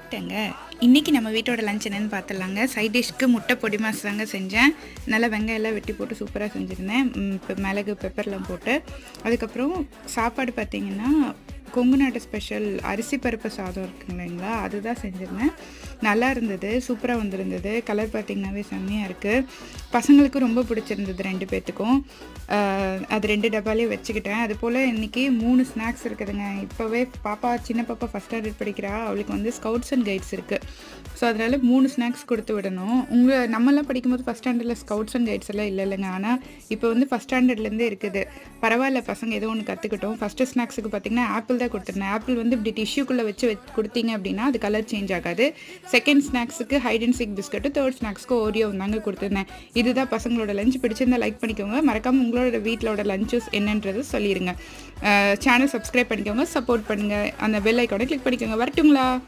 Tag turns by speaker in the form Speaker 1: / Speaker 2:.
Speaker 1: வந்துட்டேங்க. இன்றைக்கி நம்ம வீட்டோட லஞ்ச் என்னென்னு பார்த்துடலாங்க. சைட் டிஷ்க்கு முட்டை பொடி மாஸ் தாங்க செஞ்சேன். நல்லா வெங்காயம் எல்லாம் வெட்டி போட்டு சூப்பராக செஞ்சுருந்தேன். இப்போ மிளகு பெப்பர்லாம் போட்டு. அதுக்கப்புறம் சாப்பாடு பார்த்திங்கன்னா கொங்கு நாட்டு ஸ்பெஷல் அரிசி பருப்பு சாதம் இருக்குங்க இல்லைங்களா, அதுதான் செஞ்சுருந்தேன். நல்லா இருந்தது, சூப்பராக வந்திருந்தது. கலர் பார்த்திங்கனாவே செம்மையாக இருக்குது. பசங்களுக்கு ரொம்ப பிடிச்சிருந்தது 2 பேர்த்துக்கும். அது 2 டப்பாலே வச்சுக்கிட்டேன். அதுபோல் இன்றைக்கி 3 ஸ்நாக்ஸ் இருக்குதுங்க. இப்போவே சின்ன பாப்பா ஃபஸ்ட் ஸ்டாண்டர்ட் படிக்கிறா. அவளுக்கு வந்து ஸ்கவுட்ஸ் அண்ட் கைட்ஸ் இருக்குது. ஸோ அதனால் 3 ஸ்நாக்ஸ் கொடுத்து விடணும். நம்மலாம் படிக்கும்போது ஃபஸ்ட் ஸ்டாண்டர்டில் ஸ்கவுட்ஸ் அண்ட் கைட்ஸ் எல்லாம் இல்லைங்க. ஆனால் இப்போ வந்து ஃபஸ்ட் ஸ்டாண்டர்ட்லேருந்தே இருக்குது. பரவாயில்ல, பசங்க ஏதோ ஒன்று கற்றுக்கிட்டோம். ஃபஸ்ட்டு ஸ்நாக்ஸுக்கு பார்த்திங்கன்னா ஆப்பிள் தான் கொடுத்துருந்தேன். ஆப்பிள் வந்து இப்படி டிஷ்யூக்குள்ளே வச்சு கொடுத்தீங்க அப்படின்னா அது கலர் சேஞ்ச் ஆகாது. செகண்ட் ஸ்நாக்ஸுக்கு hide and seek biscuit, third ஸ்நாக்ஸ்க்கு ஓரியோ தாங்க கொடுத்துருந்தேன். இதுதான் பசங்களோட லஞ்ச். பிடிச்சிருந்தா லைக் பண்ணிக்கோங்க. மறக்காமல் உங்களோட வீட்டிலோட லஞ்சஸ் என்னன்றது சொல்லிடுங்க. சேனல் சப்ஸ்கிரைப் பண்ணிக்கோங்க, சப்போர்ட் பண்ணுங்கள். அந்த பெல் ஐக்கானை கிளிக் பண்ணிக்கோங்க. வரட்டுங்களா?